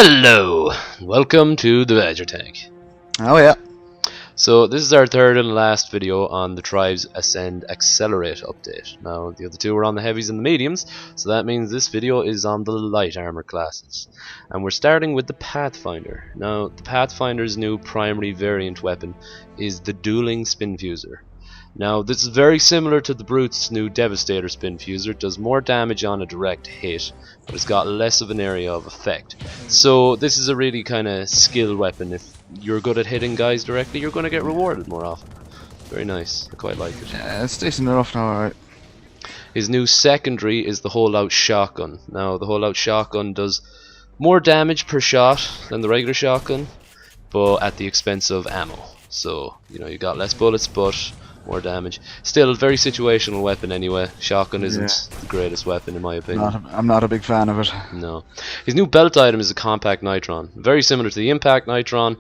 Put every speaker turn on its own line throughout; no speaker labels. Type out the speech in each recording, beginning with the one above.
Hello! Welcome to the Badger Tank.
Oh yeah.
So this is our third and last video on the Tribes Ascend Accelerate update. Now the other two were on the heavies and the mediums, so that means this video is on the light armor classes. And we're starting with the Pathfinder. Now the Pathfinder's new primary variant weapon is the Dueling Spin Fuser. Now this is very similar to the Brute's new Devastator Spin Fuser. It does more damage on a direct hit, but it's got less of an area of effect. So this is a really kind of skill weapon. If you're good at hitting guys directly, you're going to get rewarded more often. Very nice. I quite like it.
Yeah, it's decent enough now, alright.
His new secondary is the Holdout Shotgun. Now the Holdout Shotgun does more damage per shot than the regular shotgun, but at the expense of ammo. So, you know, you got less bullets, but more damage. Still a very situational weapon anyway. Shotgun isn't the greatest weapon in my opinion.
I'm not a big fan of it.
No. His new belt item is a compact nitron. Very similar to the impact nitron.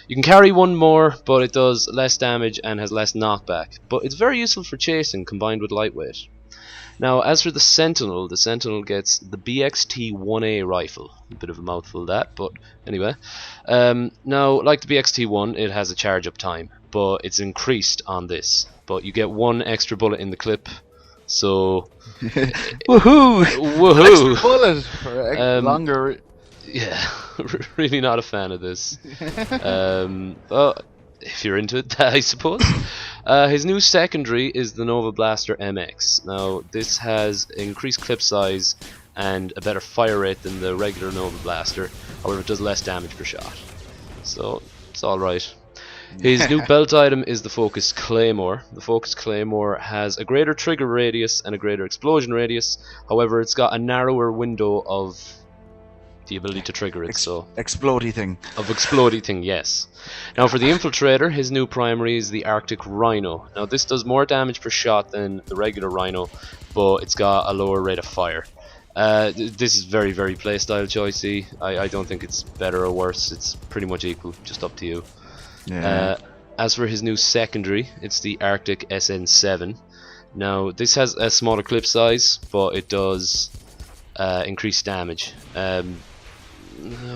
You can carry one more, but it does less damage and has less knockback. But it's very useful for chasing combined with lightweight. Now as for the Sentinel gets the BXT-1A rifle. A bit of a mouthful that, but anyway. Now like the BXT-1, it has a charge up time, but it's increased on this. But you get one extra bullet in the clip, so
woohoo!
Woohoo!
Extra bullet for longer.
Yeah, really not a fan of this. Well, if you're into it, I suppose. His new secondary is the Nova Blaster MX. Now this has increased clip size and a better fire rate than the regular Nova Blaster. However, it does less damage per shot, so it's alright. His new belt item is the Focused Claymore. The Focused Claymore has a greater trigger radius and a greater explosion radius. However, it's got a narrower window of the ability to trigger it.
Explodey thing.
Of explodey thing, yes. Now for the Infiltrator, his new primary is the Arctic Rhino. Now this does more damage per shot than the regular Rhino, but it's got a lower rate of fire. This is very, very playstyle choicey. I don't think it's better or worse. It's pretty much equal, just up to you.
Yeah.
As for his new secondary, it's the Arctic SN7. Now this has a smaller clip size, but it does increase damage. I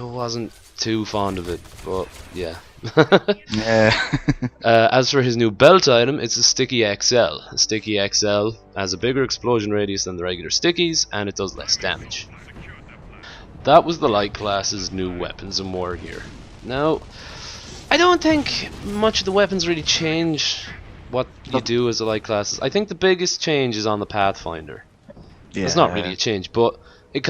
wasn't too fond of it, but yeah.
Yeah.
As for his new belt item, it's a Sticky XL. A Sticky XL has a bigger explosion radius than the regular stickies, and it does less damage. That was the light class's new weapons and war gear. Now, I don't think much of the weapons really change what you do as a light classes. I think the biggest change is on the Pathfinder.
Yeah.
It's not really a change, but it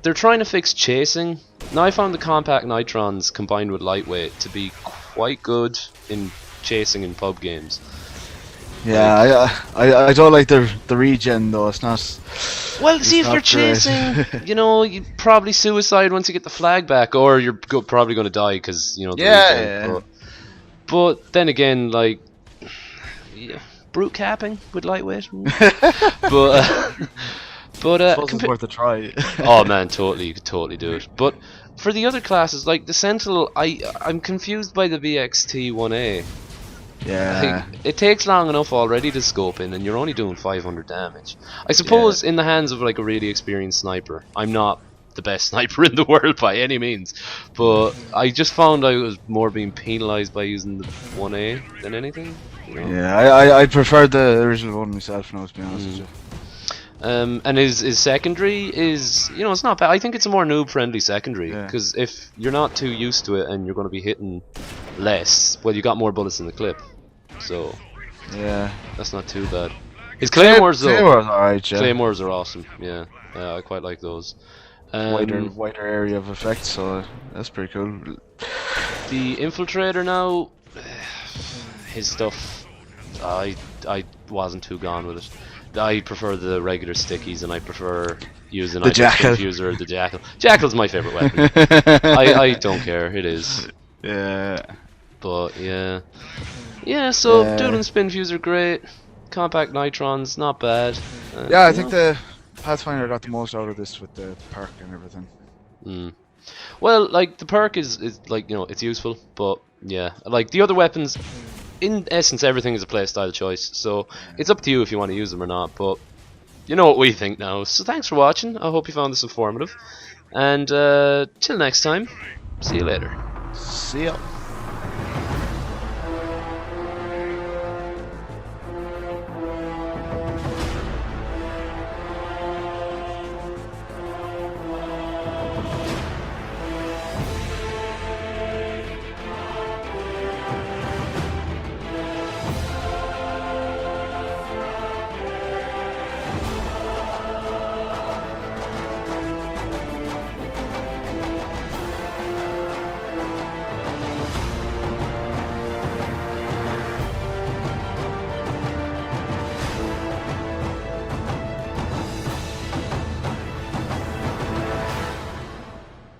they're trying to fix chasing. Now I found the compact nitrons combined with lightweight to be quite good in chasing in pub games.
Yeah, I don't like the regen though. It's not.
Well, see, if you're chasing, you know, you probably suicide once you get the flag back, or you're probably going to die because you know.
Yeah.
But then again, like, yeah, brute capping with lightweight. But
it's worth a try.
Oh man, totally, you could totally do it. But for the other classes, like the Sentinel, I'm confused by the BXT-1A.
Yeah.
Like, it takes long enough already to scope in, and you're only doing 500 damage. I suppose in the hands of like a really experienced sniper. I'm not the best sniper in the world by any means, but I just found I was more being penalised by using the 1A than anything. You know?
Yeah, I preferred the original one myself now, to be honest with you.
And his secondary is, you know, it's not bad. I think it's a more noob friendly secondary, because if you're not too used to it and you're going to be hitting less, well, you got more bullets in the clip, so
yeah,
that's not too bad. His claymores though,
alright, yeah.
Claymores are awesome. Yeah, I quite like those.
Wider area of effect, so that's pretty cool.
The Infiltrator now, his stuff, I wasn't too gone with it. I prefer the regular stickies, and I prefer using
the Jackal.
Fuser, the Jackal. Jackal's my favorite weapon. I don't care. It is.
Yeah.
But yeah. So Dueling Spin Fuser, great. Compact nitrons, not bad.
Yeah, I think the Pathfinder got the most out of this with the perk and everything.
Well, like the perk is like, you know, it's useful, but yeah, like the other weapons, in essence, everything is a playstyle choice, so it's up to you if you want to use them or not, but you know what we think now. So thanks for watching. I hope you found this informative, And till next time, see you later.
See ya.